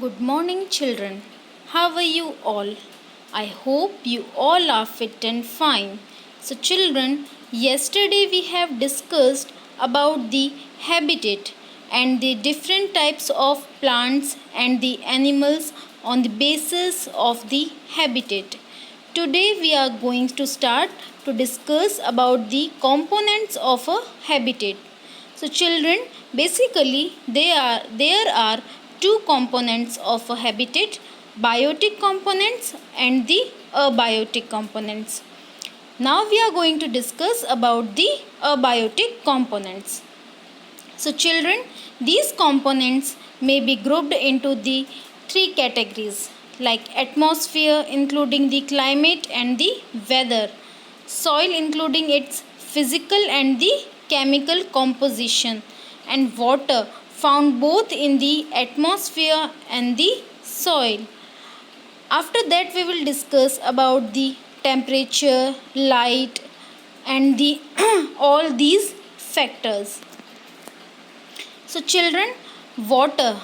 Good morning, children. How are you all? I hope you all are fit and fine. So, children, yesterday we have discussed about the habitat and the different types of plants and the animals on the basis of the habitat. Today we are going to start to discuss about the components of a habitat. So children, basically there are two components of a habitat, biotic components and the abiotic components. Now we are going to discuss about the abiotic components. So children, these components may be grouped into the three categories like atmosphere including the climate and the weather, soil including its physical and the chemical composition, and water found both in the atmosphere and the soil. After that we will discuss about the temperature, light and the all these factors. So, children, water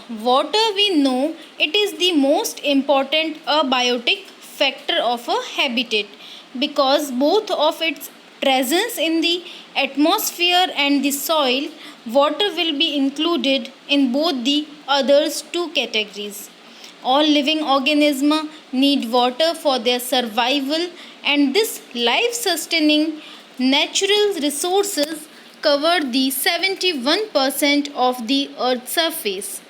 we know it is the most important abiotic factor of a habitat because both of its presence in the atmosphere and the soil, water will be included in both the others two categories. All living organisms need water for their survival, and this life sustaining natural resources cover the 71% of the earth's surface.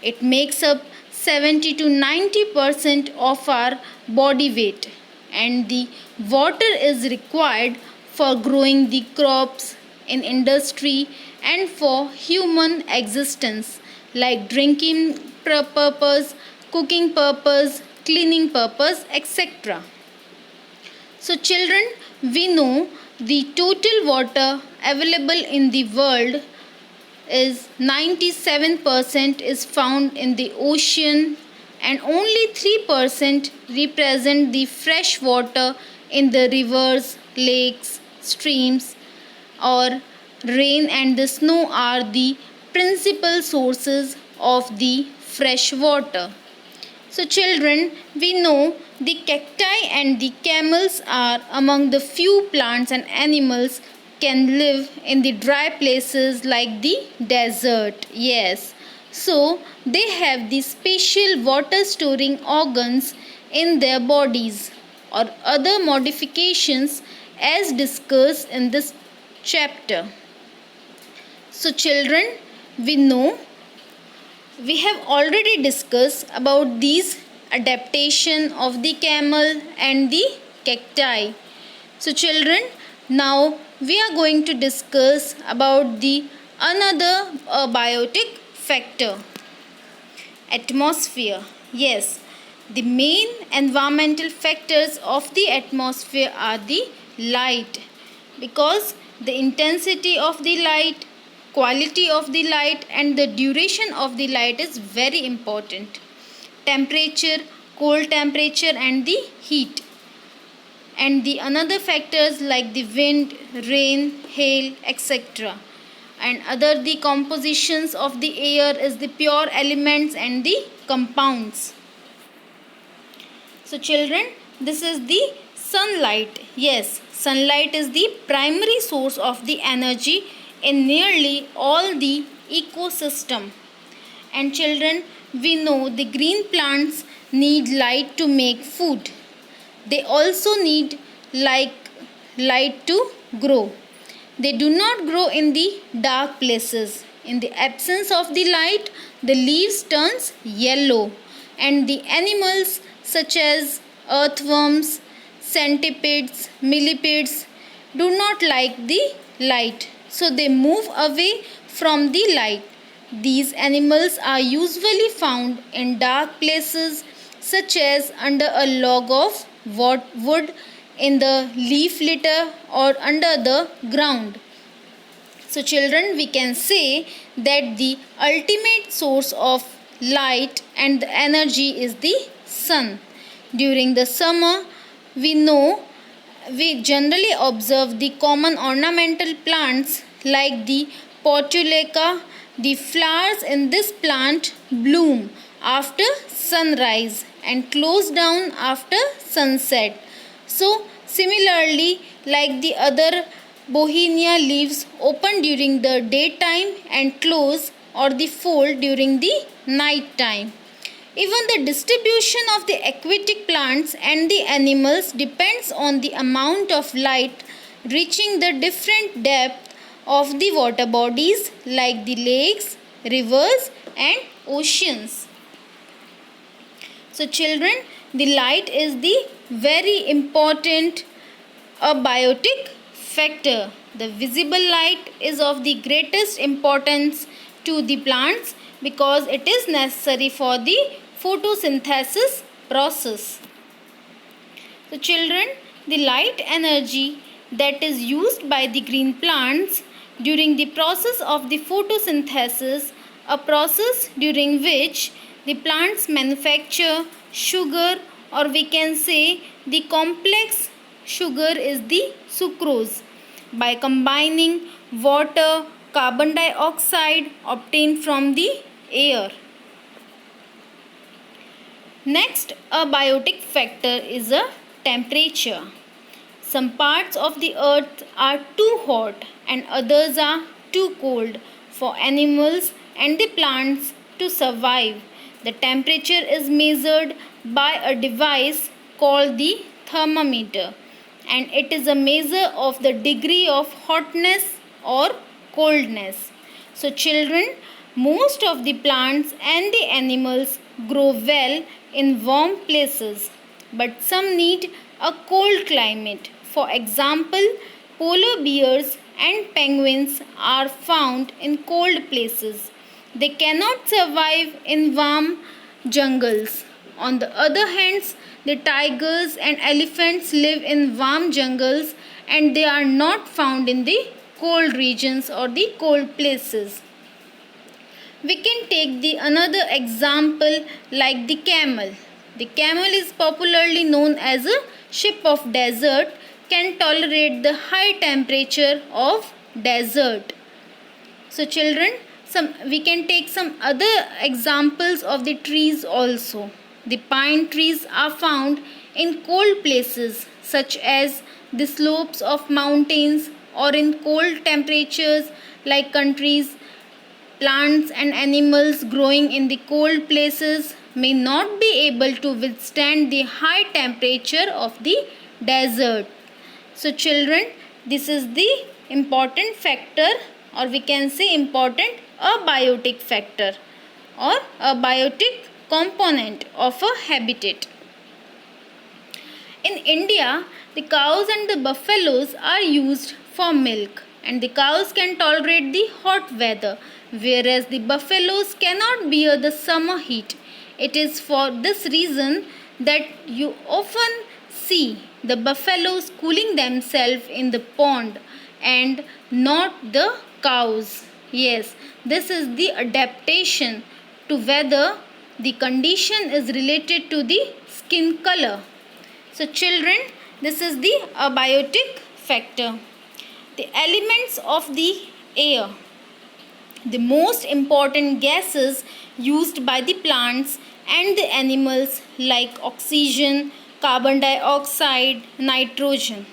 It makes up 70 to 90% of our body weight, and the water is required for growing the crops in industry and for human existence like drinking purpose, cooking purpose, cleaning purpose, etc. So, children, we know the total water available in the world is 97% is found in the ocean and only 3% represent the fresh water in the rivers, lakes, streams or rain and the snow are the principal sources of the fresh water. So, children, we know the cacti and the camels are among the few plants and animals can live in the dry places like the desert. Yes. So, they have the special water storing organs in their bodies or other modifications as discussed in this chapter. So, children, we know we have already discussed about these adaptation of the camel and the cacti. So children, now we are going to discuss about the another biotic factor, atmosphere. Yes, the main environmental factors of the atmosphere are the light because the intensity of the light, quality of the light and the duration of the light is very important. Temperature, cold temperature and the heat. And the another factors like the wind, rain, hail, etc. And other the compositions of the air is the pure elements and the compounds. So children, this is the sunlight. Yes, sunlight is the primary source of the energy in nearly all the ecosystem. And children, we know the green plants need light to make food. They also need like light to grow. They do not grow in the dark places. In the absence of the light, the leaves turns yellow and the animals such as earthworms, centipedes, millipedes do not like the light. So they move away from the light. These animals are usually found in dark places such as under a log of wood, in the leaf litter or under the ground. So children, we can say that the ultimate source of light and the energy is the sun. During the summer, we know we generally observe the common ornamental plants like the portulaca. The flowers in this plant bloom after sunrise and close down after sunset. So similarly, like the other Bauhinia leaves open during the daytime and close or the fold during the night time. Even the distribution of the aquatic plants and the animals depends on the amount of light reaching the different depth of the water bodies like the lakes, rivers and oceans. So children, the light is the very important abiotic factor. The visible light is of the greatest importance to the plants because it is necessary for the photosynthesis process. So children, the light energy that is used by the green plants during the process of the photosynthesis, a process during which the plants manufacture sugar, or we can say the complex sugar is the sucrose, by combining water, carbon dioxide obtained from the air. Next, a biotic factor is a temperature. Some parts of the earth are too hot and others are too cold for animals and the plants to survive. The temperature is measured by a device called the thermometer, and it is a measure of the degree of hotness or coldness. So children, most of the plants and the animals grow well in warm places, but some need a cold climate. For example, polar bears and penguins are found in cold places. They cannot survive in warm jungles. On the other hand, the tigers and elephants live in warm jungles and they are not found in the cold regions or the cold places. We can take the another example like the camel. The camel is popularly known as a ship of desert, can tolerate the high temperature of desert. So children, we can take some other examples of the trees also. The pine trees are found in cold places such as the slopes of mountains or in cold temperatures like countries. Plants and animals growing in the cold places may not be able to withstand the high temperature of the desert. So children, this is the important factor, or we can say important abiotic factor or abiotic component of a habitat. In India, the cows and the buffaloes are used for milk, and the cows can tolerate the hot weather, whereas the buffaloes cannot bear the summer heat. It is for this reason that you often see the buffaloes cooling themselves in the pond and not the cows. Yes, this is the adaptation to weather. The condition is related to the skin color. So children, this is the abiotic factor. The elements of the air. The most important gases used by the plants and the animals like oxygen, carbon dioxide, nitrogen.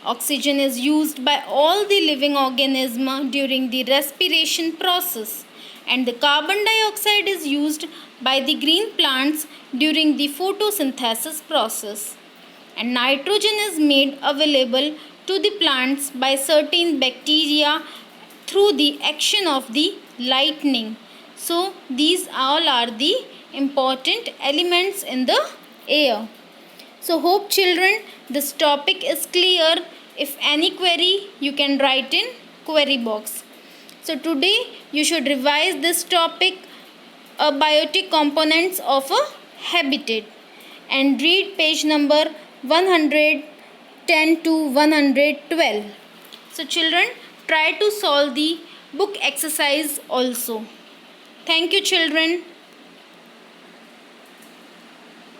Oxygen is used by all the living organisms during the respiration process, and the carbon dioxide is used by the green plants during the photosynthesis process. And nitrogen is made available to the plants by certain bacteria through the action of the lightning. So these all are the important elements in the air. So hope children this topic is clear. If any query you can write in query box. So today you should revise this topic, abiotic components of a habitat, and read page number 110 to 112. So children, try to solve the book exercise also. Thank you children.